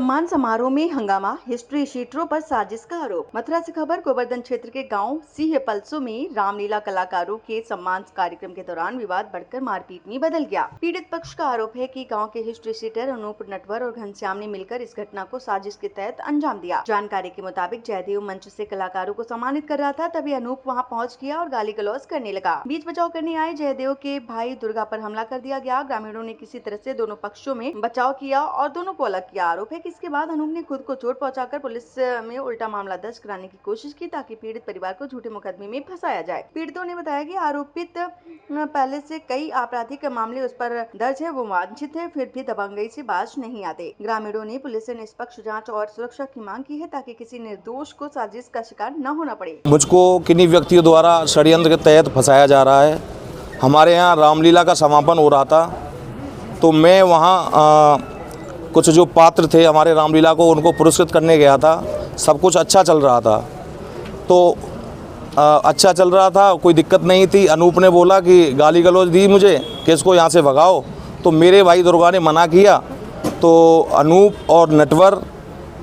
सम्मान समारोह में हंगामा, हिस्ट्री शीटरों पर साजिश का आरोप। मथुरा से खबर। गोवर्धन क्षेत्र के गांव सिंह पलसों में रामलीला कलाकारों के सम्मान कार्यक्रम के दौरान विवाद बढ़कर मारपीट में बदल गया। पीड़ित पक्ष का आरोप है कि गांव के हिस्ट्री शीटर अनूप, नटवर और घनश्याम ने मिलकर इस घटना को साजिश के तहत अंजाम दिया। जानकारी के मुताबिक जयदेव मंच से कलाकारों को सम्मानित कर रहा था, तभी अनूप वहां पहुंच गया और गाली गलौज करने लगा। बीच बचाव करने आए जयदेव के भाई दुर्गा पर हमला कर दिया गया। ग्रामीणों ने किसी तरह से दोनों पक्षों में बचाव किया और दोनों को अलग किया। आरोप है कि इसके बाद अनूप ने खुद को चोट पहुंचाकर पुलिस में उल्टा मामला दर्ज कराने की कोशिश की, ताकि पीड़ित परिवार को झूठे मुकदमे में फंसाया जाए। पीड़ितों ने बताया कि आरोपित पहले से कई आपराधिक मामले उस पर दर्ज है, वो वांछित है, फिर भी दबंगई से बाज नहीं आते। ग्रामीणों ने पुलिस से निष्पक्ष जांच और सुरक्षा की मांग की है, ताकि किसी निर्दोष को साजिश का शिकार न होना पड़े। मुझको किन्हीं व्यक्तियों द्वारा षड्यंत्र के तहत फंसाया जा रहा है। हमारे यहाँ रामलीला का समापन हो रहा था, तो मैं वहाँ कुछ जो पात्र थे हमारे रामलीला को, उनको पुरस्कृत करने गया था। सब कुछ अच्छा चल रहा था, तो अच्छा चल रहा था, कोई दिक्कत नहीं थी। अनूप ने बोला कि गाली गलौज दी मुझे कि इसको यहाँ से भगाओ, तो मेरे भाई दुर्गा ने मना किया। तो अनूप और नटवर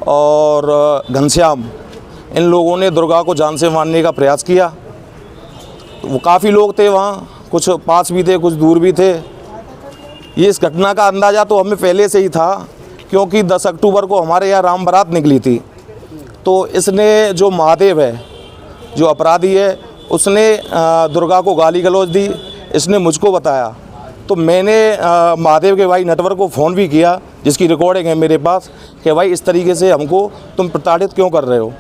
और घनश्याम, इन लोगों ने दुर्गा को जान से मारने का प्रयास किया। वो काफ़ी लोग थे वहाँ, कुछ पास भी थे, कुछ दूर भी थे। ये इस घटना का अंदाज़ा तो हमें पहले से ही था, क्योंकि 10 अक्टूबर को हमारे यहाँ राम बारात निकली थी। तो इसने, जो महादेव है, जो अपराधी है, उसने दुर्गा को गाली गलौज दी। इसने मुझको बताया, तो मैंने महादेव के भाई नटवर को फ़ोन भी किया, जिसकी रिकॉर्डिंग है मेरे पास, कि भाई इस तरीके से हमको तुम प्रताड़ित क्यों कर रहे हो।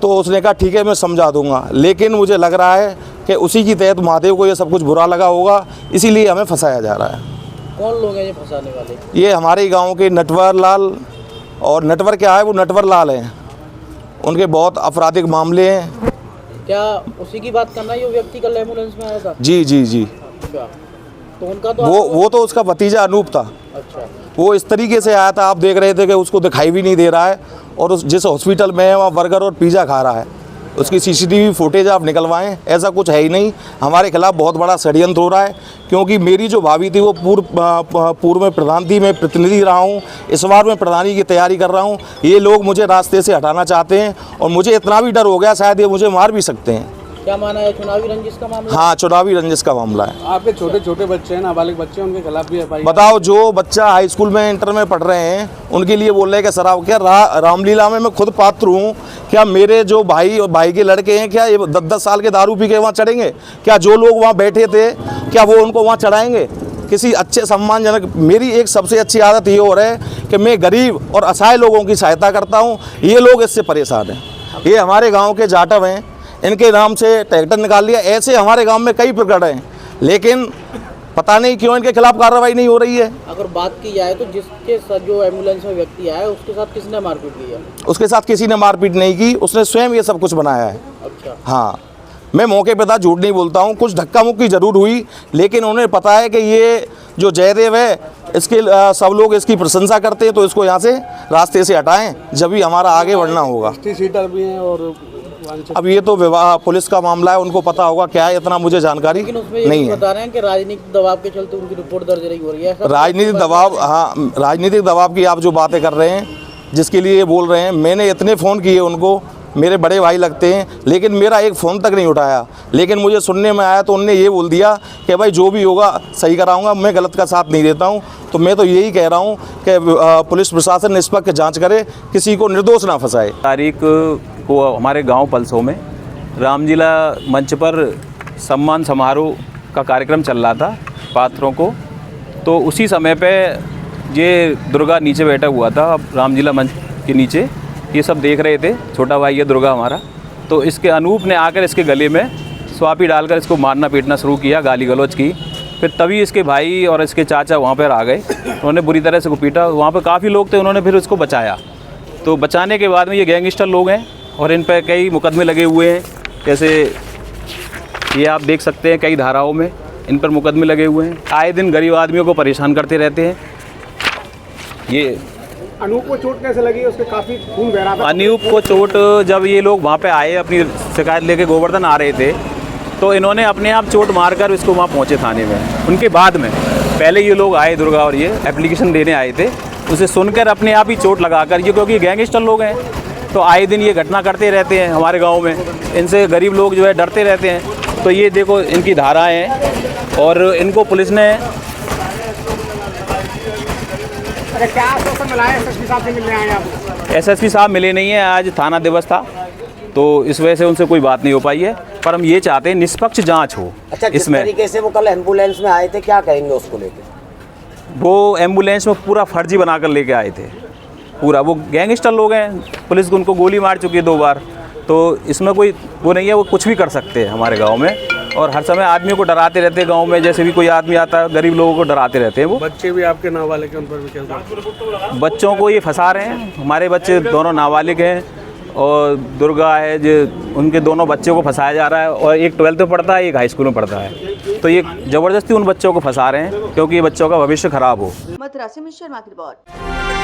तो उसने कहा ठीक है, मैं समझा दूंगा। लेकिन मुझे लग रहा है कि उसी की तहत महादेव को ये सब कुछ बुरा लगा होगा, इसीलिए हमें फंसाया जा रहा है। कौन लोग हैं ये फंसाने वाले? ये हमारे गांव के नटवर लाल, और नटवर क्या है, वो नटवर लाल हैं। उनके बहुत आपराधिक मामले हैं। क्या उसी की बात करना है? ये व्यक्ति कल एम्बुलेंस में आया था? जी जी जी। अच्छा, तो उनका तो वो तो उसका भतीजा अनूप था। अच्छा, वो इस तरीके से आया था, आप देख रहे थे कि उसको दिखाई भी नहीं दे रहा है, और उस जिस हॉस्पिटल में है वहाँ बर्गर और पिज़्ज़ा खा रहा है। उसकी CCTV फुटेज आप निकलवाएं, ऐसा कुछ है ही नहीं। हमारे खिलाफ बहुत बड़ा षड्यंत्र हो रहा है, क्योंकि मेरी जो भाभी थी वो पूर्व में प्रधान थी, मैं प्रतिनिधि रहा हूँ, इस बार मैं प्रधानी की तैयारी कर रहा हूँ। ये लोग मुझे रास्ते से हटाना चाहते हैं, और मुझे इतना भी डर हो गया शायद ये मुझे मार भी सकते हैं। क्या माना है, चुनावी रंजिश का मामला? हाँ, चुनावी रंजिश का मामला है। आपके छोटे छोटे बच्चे हैं, नाबालिग बच्चे हैं, उनके खिलाफ भी FIR। बताओ, जो बच्चा हाई स्कूल में, इंटर में पढ़ रहे हैं, उनके लिए बोल रहे हैं कि शराब, क्या रामलीला में मैं खुद पात्र हूँ, क्या मेरे जो भाई और भाई के लड़के हैं, क्या ये 10-10 साल के दारू पी के वहाँ चढ़ेंगे? क्या जो लोग वहाँ बैठे थे, क्या वो उनको वहाँ चढ़ाएंगे? किसी अच्छे सम्मानजनक, मेरी एक सबसे अच्छी आदत ये हो रहा है कि मैं गरीब और असहाय लोगों की सहायता करता हूँ। ये लोग इससे परेशान हैं। ये हमारे गाँव के जाटव हैं, इनके नाम से ट्रैक्टर निकाल लिया। ऐसे हमारे गांव में कई प्रकरण हैं, लेकिन पता नहीं क्यों इनके खिलाफ कार्रवाई नहीं हो रही है। अगर बात की जाए तो जिसके साथ जो एम्बुलेंस में व्यक्ति आया, उसके साथ किसने मारपीट की है? उसके साथ किसी ने मारपीट नहीं की, उसने स्वयं ये सब कुछ बनाया है। अच्छा। हाँ, मैं मौके पे था, झूठ नहीं बोलता हूँ। कुछ धक्का मुक्की जरूर हुई, लेकिन उन्हें पता है कि ये जो जयदेव है, इसके सब लोग इसकी प्रशंसा करते हैं, तो इसको यहाँ से रास्ते से हटाएं, जब भी हमारा आगे बढ़ना होगा। सीटर भी हैं, और अब ये तो पुलिस का मामला है, उनको पता होगा क्या है, इतना मुझे जानकारी नहीं है। बता रहे हैं कि राजनीतिक दबाव के चलते उनकी रिपोर्ट दर्ज नहीं हो रही है। राजनीतिक दबाव, हाँ, राजनीतिक दबाव की आप जो बातें कर रहे हैं, जिसके लिए ये बोल रहे हैं, मैंने इतने फ़ोन किए उनको, मेरे बड़े भाई लगते हैं, लेकिन मेरा एक फ़ोन तक नहीं उठाया। लेकिन मुझे सुनने में आया तो उनने ये बोल दिया कि भाई जो भी होगा सही कराऊंगा, मैं गलत का साथ नहीं देता हूं। तो मैं तो यही कह रहा हूं कि पुलिस प्रशासन निष्पक्ष जांच करे, किसी को निर्दोष ना फंसाए। तारीख को हमारे गांव पलसों में रामलीला मंच पर सम्मान समारोह का कार्यक्रम चल रहा था पात्रों को। तो उसी समय पे ये दुर्गा नीचे बैठा हुआ था रामलीला मंच के नीचे, ये सब देख रहे थे। छोटा भाई है दुर्गा हमारा। तो इसके अनूप ने आकर इसके गले में स्वापी डालकर इसको मारना पीटना शुरू किया, गाली गलौज की। फिर तभी इसके भाई और इसके चाचा वहाँ पर आ गए, उन्होंने बुरी तरह से को पीटा। वहाँ पर काफ़ी लोग थे, उन्होंने फिर उसको बचाया। तो बचाने के बाद में ये गैंगस्टर लोग हैं, और इन पर कई मुकदमे लगे हुए हैं। जैसे ये आप देख सकते हैं, कई धाराओं में इन पर मुकदमे लगे हुए हैं। आए दिन गरीब आदमियों को परेशान करते रहते हैं। ये अनूप को चोट कैसे लगी? उसके काफ़ी खून बह रहा था। अनूप को चोट, जब ये लोग वहाँ पे आए अपनी शिकायत लेके गोवर्धन आ रहे थे, तो इन्होंने अपने आप चोट मारकर इसको वहाँ पहुँचे थाने में। उनके बाद में पहले ये लोग आए, दुर्गा और ये एप्लीकेशन देने आए थे, उसे सुनकर अपने आप ही चोट लगाकर, ये क्योंकि गैंगस्टर लोग हैं तो आए दिन ये घटना करते रहते हैं हमारे गांव में, इनसे गरीब लोग जो है डरते रहते हैं। तो ये देखो इनकी धाराएं हैं और इनको पुलिस ने अरे क्या आश्वासन मिला है? एसएसपी साहब से मिलने आए आप? एसएसपी साहब मिले नहीं हैं, आज थाना दिवस था तो इस वजह से उनसे कोई बात नहीं हो पाई है। पर हम ये चाहते हैं निष्पक्ष जांच हो। अच्छा, जिस इसमें तरीके से वो कल एम्बुलेंस में आए थे, क्या कहेंगे उसको लेकर? वो एम्बुलेंस में पूरा फर्जी बनाकर लेके आए थे, पूरा। वो गैंगस्टर लोग हैं, पुलिस उनको गोली मार चुकी है 2 बार, तो इसमें कोई वो नहीं है, वो कुछ भी कर सकते हैं हमारे गांव में। और हर समय आदमियों को डराते रहते हैं गांव में, जैसे भी कोई आदमी आता है गरीब लोगों को डराते रहते हैं वो। बच्चे भी आपके नाबालिग के, उन पर भी क्या? बच्चों को ये फंसा रहे हैं, हमारे बच्चे दोनों नाबालिग हैं और दुर्गा है जो, उनके दोनों बच्चों को फंसाया जा रहा है और एक 12th में पढ़ता है, एक हाई स्कूल में पढ़ता है। तो ये ज़बरदस्ती उन बच्चों को फंसा रहे हैं क्योंकि ये बच्चों का भविष्य खराब हो। मथुरा से मिस्टर शर्मा की रिपोर्ट।